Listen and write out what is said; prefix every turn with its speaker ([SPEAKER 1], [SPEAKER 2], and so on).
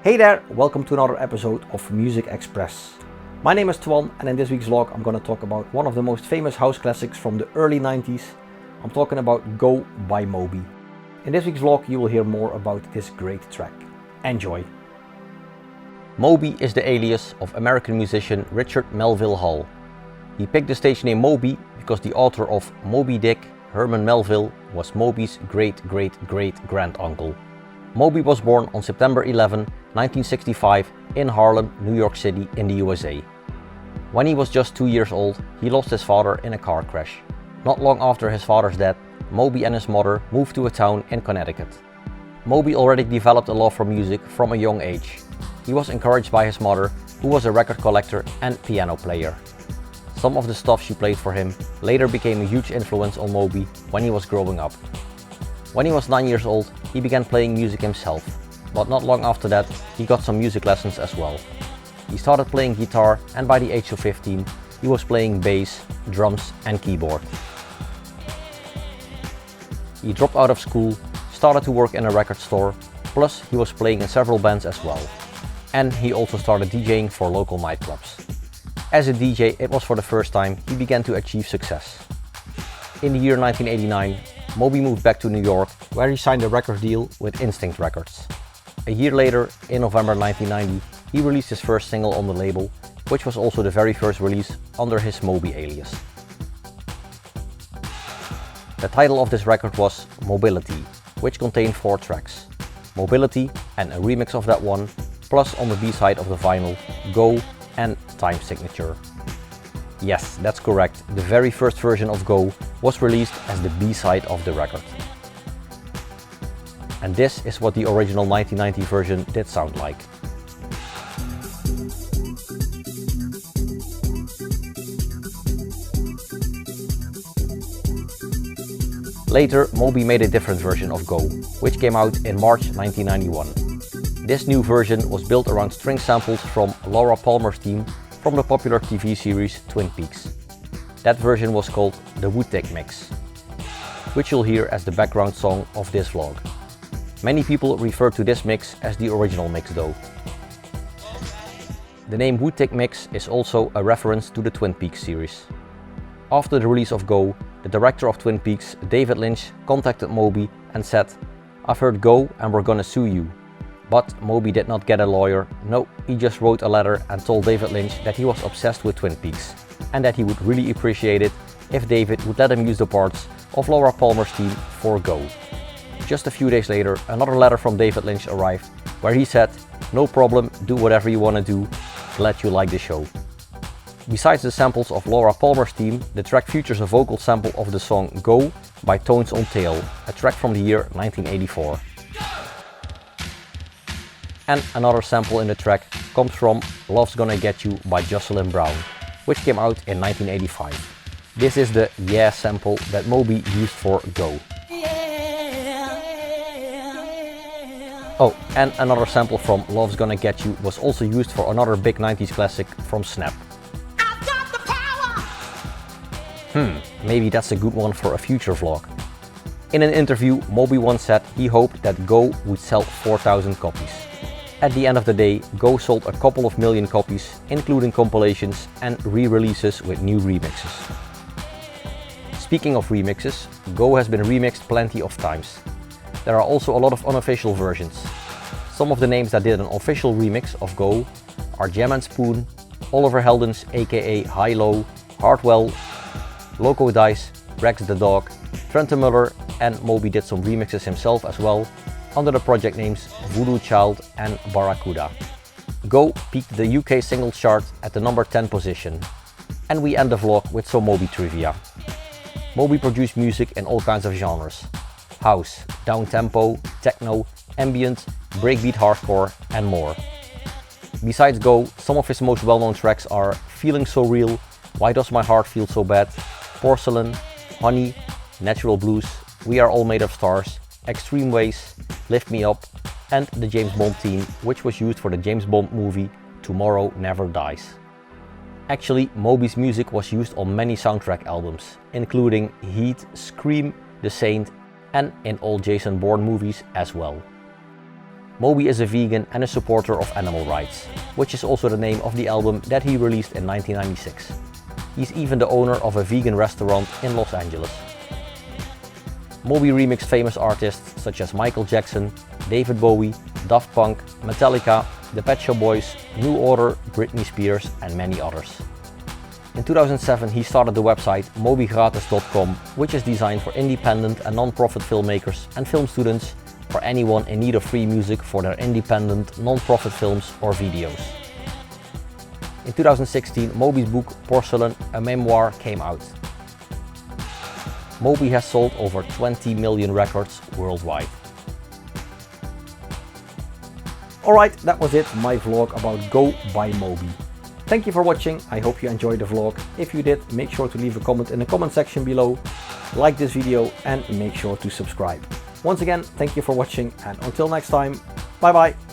[SPEAKER 1] Hey there, welcome to another episode of Muzikxpress. My name is Twan and in this week's vlog I'm going to talk about one of the most famous house classics from the early 90s. I'm talking about Go by Moby. In this week's vlog you will hear more about this great track. Enjoy! Moby is the alias of American musician Richard Melville Hall. He picked the stage name Moby because the author of Moby Dick, Herman Melville, was Moby's great-great-great-granduncle. Moby was born on September 11, 1965 in Harlem, New York City in the USA. When he was just 2 years old, he lost his father in a car crash. Not long after his father's death, Moby and his mother moved to a town in Connecticut. Moby already developed a love for music from a young age. He was encouraged by his mother, who was a record collector and piano player. Some of the stuff she played for him later became a huge influence on Moby when he was growing up. When he was 9 years old, he began playing music himself, but not long after that he got some music lessons as well. He started playing guitar and by the age of 15 he was playing bass, drums and keyboard. He dropped out of school, started to work in a record store, plus he was playing in several bands as well. And he also started DJing for local nightclubs. As a DJ, it was for the first time he began to achieve success. In the year 1989, Moby moved back to New York, where he signed a record deal with Instinct Records. A year later, in November 1990, he released his first single on the label, which was also the very first release under his Moby alias. The title of this record was Mobility, which contained 4 tracks. Mobility and a remix of that one, plus on the B-side of the vinyl, Go and Time Signature. Yes, that's correct, the very first version of Go was released as the B-side of the record. And this is what the original 1990 version did sound like. Later, Moby made a different version of Go, which came out in March 1991. This new version was built around string samples from Laura Palmer's theme from the popular TV series Twin Peaks. That version was called the Woodtick Mix, which you'll hear as the background song of this vlog. Many people refer to this mix as the original mix though. The name Woodtick Mix is also a reference to the Twin Peaks series. After the release of Go, the director of Twin Peaks, David Lynch, contacted Moby and said, "I've heard Go and we're gonna sue you." But Moby did not get a lawyer, no, he just wrote a letter and told David Lynch that he was obsessed with Twin Peaks and that he would really appreciate it if David would let him use the parts of Laura Palmer's theme for Go. Just a few days later, another letter from David Lynch arrived where he said, "No problem, do whatever you want to do, glad you like the show." Besides the samples of Laura Palmer's theme, the track features a vocal sample of the song Go by Tones on Tail, a track from the year 1984. And another sample in the track comes from Love's Gonna Get You by Jocelyn Brown, which came out in 1985. This is the Yeah sample that Moby used for Go. Oh, and another sample from Love's Gonna Get You was also used for another big 90s classic from Snap. Maybe that's a good one for a future vlog. In an interview, Moby once said he hoped that Go would sell 4,000 copies. At the end of the day, Go sold a couple of million copies, including compilations and re-releases with new remixes. Speaking of remixes, Go has been remixed plenty of times. There are also a lot of unofficial versions. Some of the names that did an official remix of Go are Jam and Spoon, Oliver Heldens aka High Low, Hardwell, Loco Dice, Rex the Dog, Trenton Muller, and Moby did some remixes himself as well, under the project names Voodoo Child and Barracuda. Go peaked the UK singles chart at the number 10 position. And we end the vlog with some Moby trivia. Moby produced music in all kinds of genres: house, down-tempo, techno, ambient, breakbeat hardcore and more. Besides Go, some of his most well-known tracks are Feeling So Real, Why Does My Heart Feel So Bad, Porcelain, Honey, Natural Blues, We Are All Made of Stars, Extreme Ways, Lift Me Up, and the James Bond theme, which was used for the James Bond movie Tomorrow Never Dies. Actually, Moby's music was used on many soundtrack albums, including Heat, Scream, The Saint, and in all Jason Bourne movies as well. Moby is a vegan and a supporter of animal rights, which is also the name of the album that he released in 1996. He's even the owner of a vegan restaurant in Los Angeles. Moby remixed famous artists such as Michael Jackson, David Bowie, Daft Punk, Metallica, The Pet Shop Boys, New Order, Britney Spears and many others. In 2007 he started the website mobygratis.com, which is designed for independent and non-profit filmmakers and film students, for anyone in need of free music for their independent, non-profit films or videos. In 2016 Moby's book Porcelain, a memoir, came out. Moby has sold over 20 million records worldwide. Alright, that was it, my vlog about Go by Moby. Thank you for watching, I hope you enjoyed the vlog. If you did, make sure to leave a comment in the comment section below, like this video and make sure to subscribe. Once again, thank you for watching and until next time, bye bye!